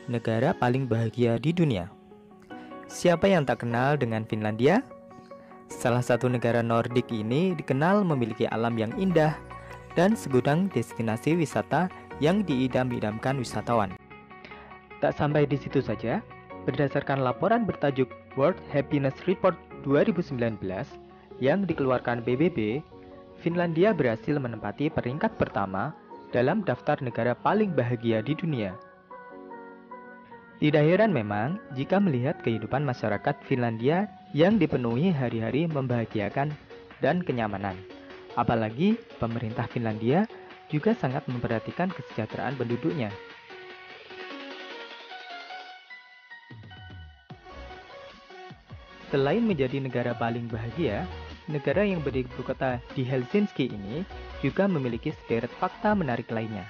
negara paling bahagia di dunia. Siapa yang tak kenal dengan Finlandia? Salah satu negara Nordik ini dikenal memiliki alam yang indah dan segudang destinasi wisata yang diidam-idamkan wisatawan. Tak sampai di situ saja, berdasarkan laporan bertajuk World Happiness Report 2019 yang dikeluarkan PBB, Finlandia berhasil menempati peringkat pertama dalam daftar negara paling bahagia di dunia. Tidak heran memang jika melihat kehidupan masyarakat Finlandia yang dipenuhi hari-hari membahagiakan dan kenyamanan. Apalagi pemerintah Finlandia juga sangat memperhatikan kesejahteraan penduduknya. Selain menjadi negara paling bahagia, negara yang beribu kota di Helsinki ini juga memiliki sederet fakta menarik lainnya.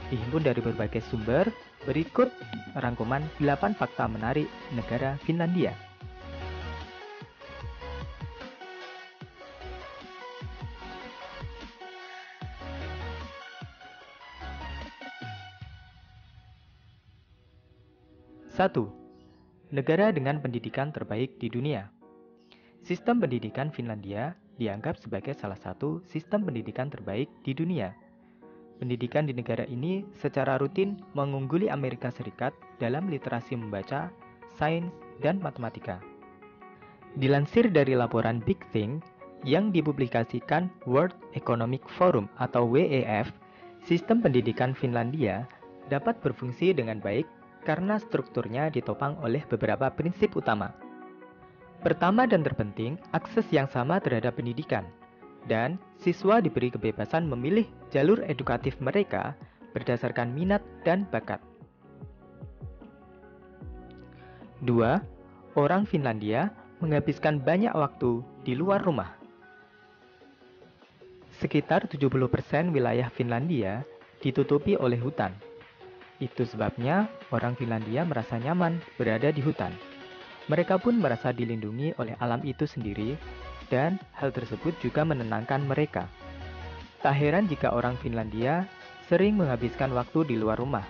Dihimpun dari berbagai sumber, berikut rangkuman 8 fakta menarik negara Finlandia. Satu, negara dengan pendidikan terbaik di dunia. Sistem pendidikan Finlandia dianggap sebagai salah satu sistem pendidikan terbaik di dunia. Pendidikan di negara ini secara rutin mengungguli Amerika Serikat dalam literasi membaca, sains, dan matematika. Dilansir dari laporan Big Think yang dipublikasikan World Economic Forum atau WEF, sistem pendidikan Finlandia dapat berfungsi dengan baik karena strukturnya ditopang oleh beberapa prinsip utama. Pertama dan terpenting, akses yang sama terhadap pendidikan. Dan siswa diberi kebebasan memilih jalur edukatif mereka berdasarkan minat dan bakat. 2. Orang Finlandia menghabiskan banyak waktu di luar rumah. Sekitar 70% wilayah Finlandia ditutupi oleh hutan. Itu sebabnya orang Finlandia merasa nyaman berada di hutan. Mereka pun merasa dilindungi oleh alam itu sendiri, dan hal tersebut juga menenangkan mereka. Tak heran jika orang Finlandia sering menghabiskan waktu di luar rumah.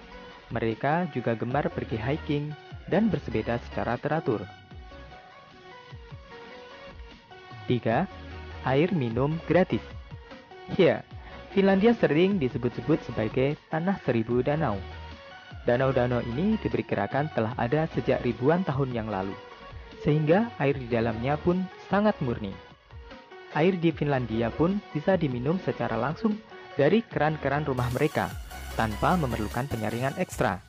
Mereka juga gemar pergi hiking dan bersepeda secara teratur. 3. Air minum gratis. Ya, Finlandia sering disebut-sebut sebagai tanah seribu danau. Danau-danau ini diperkirakan telah ada sejak ribuan tahun yang lalu, sehingga air di dalamnya pun sangat murni. Air di Finlandia pun bisa diminum secara langsung dari keran-keran rumah mereka, tanpa memerlukan penyaringan ekstra.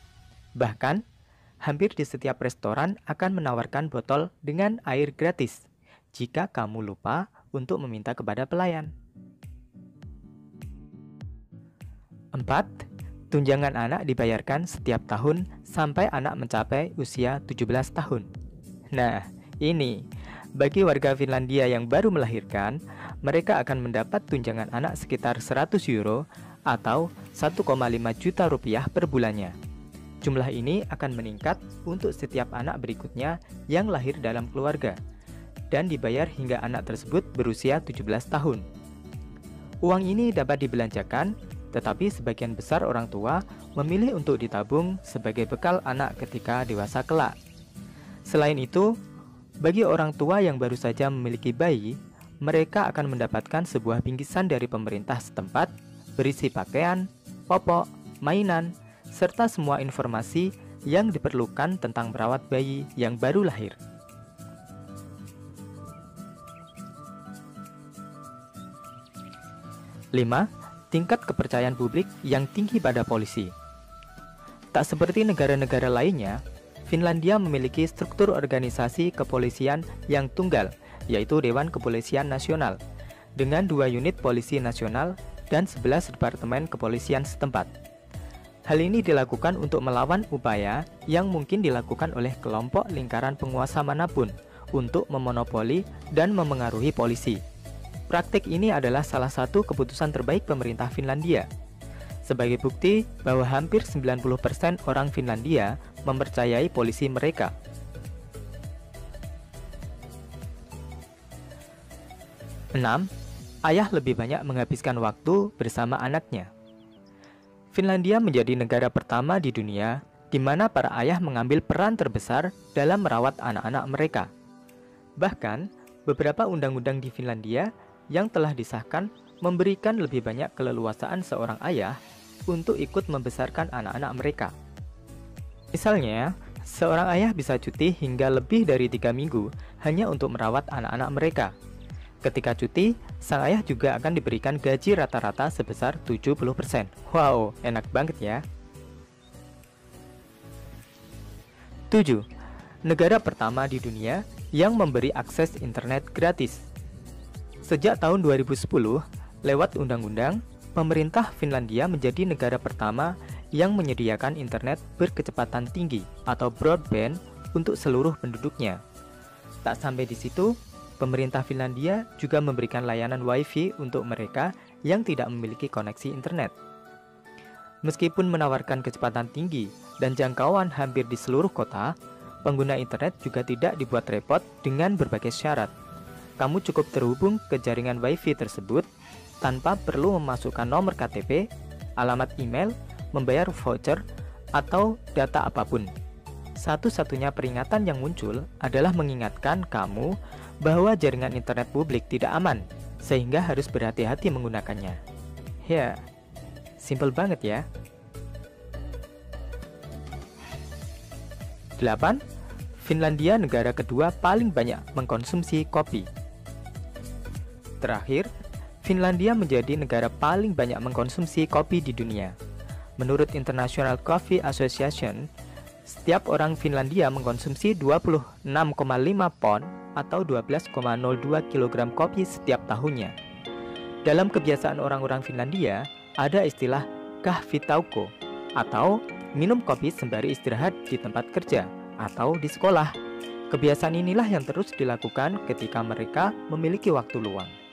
Bahkan, hampir di setiap restoran akan menawarkan botol dengan air gratis, jika kamu lupa untuk meminta kepada pelayan. 4. Tunjangan anak dibayarkan setiap tahun sampai anak mencapai usia 17 tahun. Nah, ini bagi warga Finlandia yang baru melahirkan, mereka akan mendapat tunjangan anak sekitar 100 euro atau 1,5 juta rupiah per bulannya. Jumlah ini akan meningkat untuk setiap anak berikutnya yang lahir dalam keluarga dan dibayar hingga anak tersebut berusia 17 tahun. Uang ini dapat dibelanjakan, tetapi sebagian besar orang tua memilih untuk ditabung sebagai bekal anak ketika dewasa kelak. Selain itu, bagi orang tua yang baru saja memiliki bayi, mereka akan mendapatkan sebuah bingkisan dari pemerintah setempat berisi pakaian, popok, mainan, serta semua informasi yang diperlukan tentang merawat bayi yang baru lahir. Lima, tingkat kepercayaan publik yang tinggi pada polisi. Tak seperti negara-negara lainnya, Finlandia memiliki struktur organisasi kepolisian yang tunggal, yaitu Dewan Kepolisian Nasional, dengan 2 unit polisi nasional dan 11 departemen kepolisian setempat. Hal ini dilakukan untuk melawan upaya yang mungkin dilakukan oleh kelompok lingkaran penguasa manapun untuk memonopoli dan memengaruhi polisi. Praktik ini adalah salah satu keputusan terbaik pemerintah Finlandia. Sebagai bukti bahwa hampir 90% orang Finlandia mempercayai polisi mereka. 6. Ayah lebih banyak menghabiskan waktu bersama anaknya. Finlandia menjadi negara pertama di dunia di mana para ayah mengambil peran terbesar dalam merawat anak-anak mereka. Bahkan, beberapa undang-undang di Finlandia yang telah disahkan memberikan lebih banyak keleluasaan seorang ayah untuk ikut membesarkan anak-anak mereka. Misalnya, seorang ayah bisa cuti hingga lebih dari 3 minggu hanya untuk merawat anak-anak mereka. Ketika cuti, sang ayah juga akan diberikan gaji rata-rata sebesar 70%. Wow, enak banget ya. 7. Negara pertama di dunia yang memberi akses internet gratis. Sejak tahun 2010, lewat undang-undang, pemerintah Finlandia menjadi negara pertama yang menyediakan internet berkecepatan tinggi atau broadband untuk seluruh penduduknya. Tak sampai di situ, pemerintah Finlandia juga memberikan layanan Wi-Fi untuk mereka yang tidak memiliki koneksi internet. Meskipun menawarkan kecepatan tinggi dan jangkauan hampir di seluruh kota, pengguna internet juga tidak dibuat repot dengan berbagai syarat. Kamu cukup terhubung ke jaringan Wi-Fi tersebut tanpa perlu memasukkan nomor KTP, alamat email, membayar voucher, atau data apapun. Satu-satunya peringatan yang muncul adalah mengingatkan kamu bahwa jaringan internet publik tidak aman, sehingga harus berhati-hati menggunakannya. Ya, simple banget ya. 8. Finlandia negara kedua paling banyak mengkonsumsi kopi. Terakhir, Finlandia menjadi negara paling banyak mengkonsumsi kopi di dunia. Menurut International Coffee Association, setiap orang Finlandia mengkonsumsi 26,5 pon atau 12,02 kg kopi setiap tahunnya. Dalam kebiasaan orang-orang Finlandia, ada istilah kahvitauko atau minum kopi sembari istirahat di tempat kerja atau di sekolah. Kebiasaan inilah yang terus dilakukan ketika mereka memiliki waktu luang.